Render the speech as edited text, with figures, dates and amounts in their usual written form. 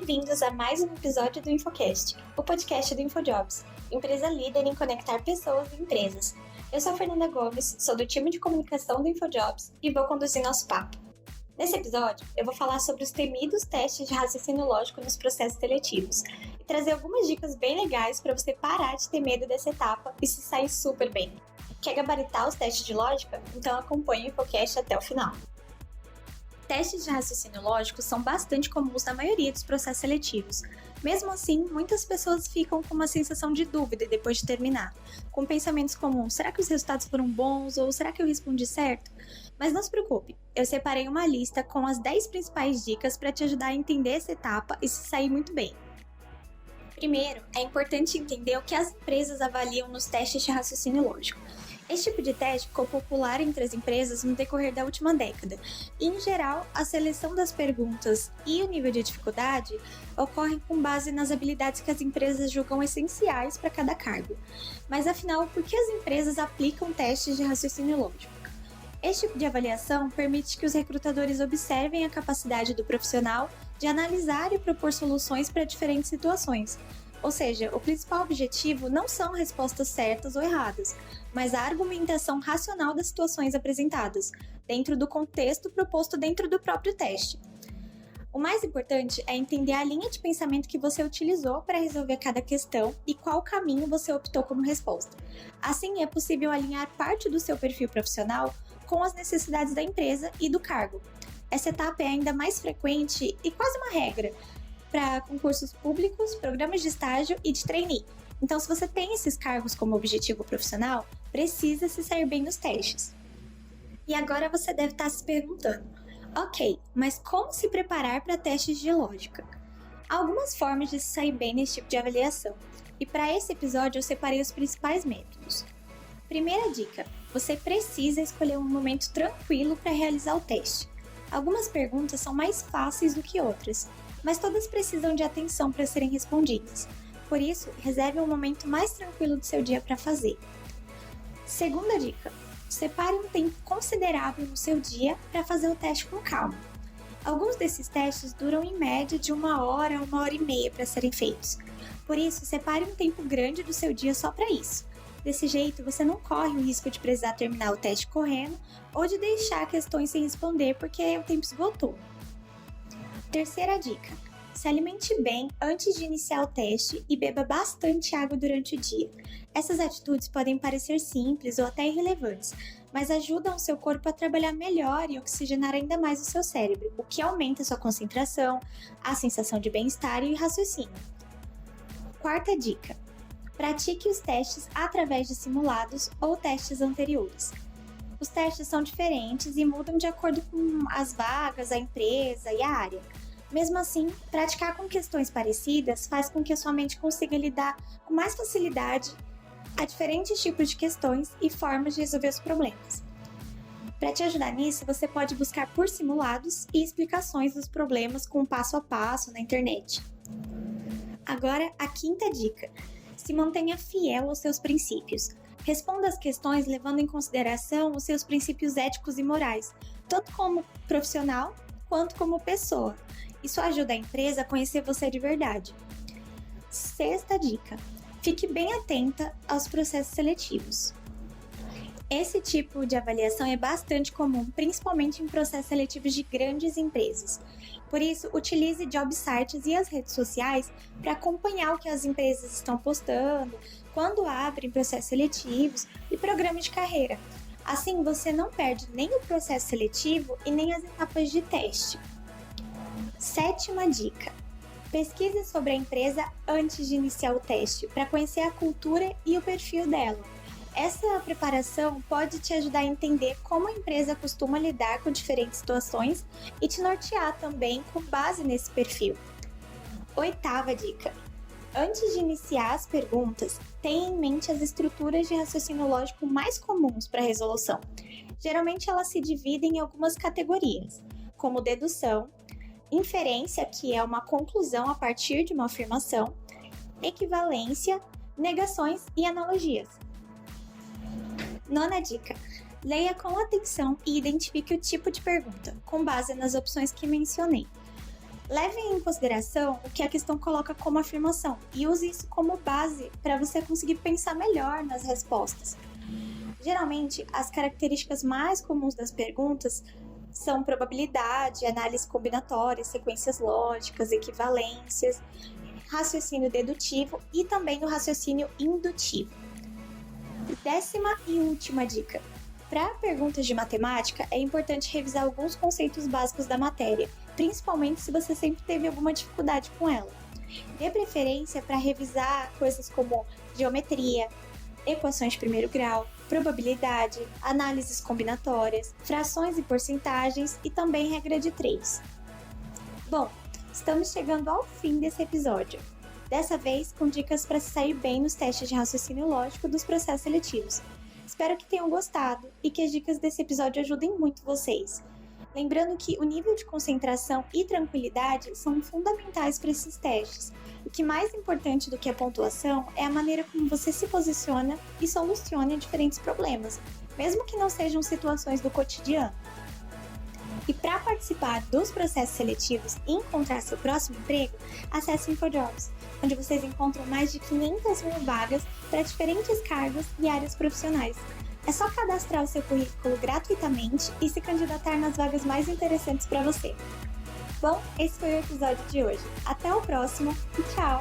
Bem-vindos a mais um episódio do InfoCast, o podcast do InfoJobs, empresa líder em conectar pessoas e empresas. Eu sou a Fernanda Gomes, sou do time de comunicação do InfoJobs e vou conduzir nosso papo. Nesse episódio, eu vou falar sobre os temidos testes de raciocínio lógico nos processos seletivos e trazer algumas dicas bem legais para você parar de ter medo dessa etapa e se sair super bem. Quer gabaritar os testes de lógica? Então acompanhe o InfoCast até o final. Testes de raciocínio lógico são bastante comuns na maioria dos processos seletivos. Mesmo assim, muitas pessoas ficam com uma sensação de dúvida depois de terminar, com pensamentos como: será que os resultados foram bons ou será que eu respondi certo? Mas não se preocupe, eu separei uma lista com as 10 principais dicas para te ajudar a entender essa etapa e se sair muito bem. Primeiro, é importante entender o que as empresas avaliam nos testes de raciocínio lógico. Esse tipo de teste ficou popular entre as empresas no decorrer da última década, e, em geral, a seleção das perguntas e o nível de dificuldade ocorrem com base nas habilidades que as empresas julgam essenciais para cada cargo. Mas, afinal, por que as empresas aplicam testes de raciocínio lógico? Este tipo de avaliação permite que os recrutadores observem a capacidade do profissional de analisar e propor soluções para diferentes situações. Ou seja, o principal objetivo não são respostas certas ou erradas, mas a argumentação racional das situações apresentadas, dentro do contexto proposto dentro do próprio teste. O mais importante é entender a linha de pensamento que você utilizou para resolver cada questão e qual caminho você optou como resposta. Assim, é possível alinhar parte do seu perfil profissional com as necessidades da empresa e do cargo. Essa etapa é ainda mais frequente e quase uma regra para concursos públicos, programas de estágio e de trainee. Então, se você tem esses cargos como objetivo profissional, precisa se sair bem nos testes. E agora você deve estar se perguntando: ok, mas como se preparar para testes de lógica? Há algumas formas de se sair bem nesse tipo de avaliação, e para esse episódio eu separei os principais métodos. Primeira dica: você precisa escolher um momento tranquilo para realizar o teste. Algumas perguntas são mais fáceis do que outras, mas todas precisam de atenção para serem respondidas. Por isso, reserve um momento mais tranquilo do seu dia para fazer. Segunda dica: separe um tempo considerável no seu dia para fazer o teste com calma. Alguns desses testes duram em média de 1 hora a 1 hora e meia para serem feitos. Por isso, separe um tempo grande do seu dia só para isso. Desse jeito, você não corre o risco de precisar terminar o teste correndo ou de deixar questões sem responder porque o tempo esgotou. Terceira dica: se alimente bem antes de iniciar o teste e beba bastante água durante o dia. Essas atitudes podem parecer simples ou até irrelevantes, mas ajudam o seu corpo a trabalhar melhor e oxigenar ainda mais o seu cérebro, o que aumenta sua concentração, a sensação de bem-estar e raciocínio. Quarta dica: pratique os testes através de simulados ou testes anteriores. Os testes são diferentes e mudam de acordo com as vagas, a empresa e a área. Mesmo assim, praticar com questões parecidas faz com que a sua mente consiga lidar com mais facilidade a diferentes tipos de questões e formas de resolver os problemas. Para te ajudar nisso, você pode buscar por simulados e explicações dos problemas com passo a passo na internet. Agora, a quinta dica: se mantenha fiel aos seus princípios. Responda as questões levando em consideração os seus princípios éticos e morais, tanto como profissional quanto como pessoa. Isso ajuda a empresa a conhecer você de verdade. Sexta dica: fique bem atenta aos processos seletivos. Esse tipo de avaliação é bastante comum, principalmente em processos seletivos de grandes empresas. Por isso, utilize job sites e as redes sociais para acompanhar o que as empresas estão postando, quando abrem processos seletivos e programas de carreira. Assim, você não perde nem o processo seletivo e nem as etapas de teste. Sétima dica: pesquise sobre a empresa antes de iniciar o teste, para conhecer a cultura e o perfil dela. Essa preparação pode te ajudar a entender como a empresa costuma lidar com diferentes situações e te nortear também com base nesse perfil. Oitava dica: antes de iniciar as perguntas, tenha em mente as estruturas de raciocínio lógico mais comuns para a resolução. Geralmente elas se dividem em algumas categorias, como dedução, inferência, que é uma conclusão a partir de uma afirmação, equivalência, negações e analogias. Nona dica: leia com atenção e identifique o tipo de pergunta, com base nas opções que mencionei. Levem em consideração o que a questão coloca como afirmação e use isso como base para você conseguir pensar melhor nas respostas. Geralmente, as características mais comuns das perguntas são probabilidade, análise combinatória, sequências lógicas, equivalências, raciocínio dedutivo e também o raciocínio indutivo. 10ª e última dica. Para perguntas de matemática, é importante revisar alguns conceitos básicos da matéria, principalmente se você sempre teve alguma dificuldade com ela. Dê preferência para revisar coisas como geometria, equações de primeiro grau, probabilidade, análises combinatórias, frações e porcentagens e também regra de 3. Bom, estamos chegando ao fim desse episódio. Dessa vez com dicas para se sair bem nos testes de raciocínio lógico dos processos seletivos. Espero que tenham gostado e que as dicas desse episódio ajudem muito vocês. Lembrando que o nível de concentração e tranquilidade são fundamentais para esses testes. O que mais importante do que a pontuação é a maneira como você se posiciona e soluciona diferentes problemas, mesmo que não sejam situações do cotidiano. E para participar dos processos seletivos e encontrar seu próximo emprego, acesse o InfoJobs, onde vocês encontram mais de 500.000 vagas para diferentes cargos e áreas profissionais. É só cadastrar o seu currículo gratuitamente e se candidatar nas vagas mais interessantes para você. Bom, esse foi o episódio de hoje. Até o próximo e tchau!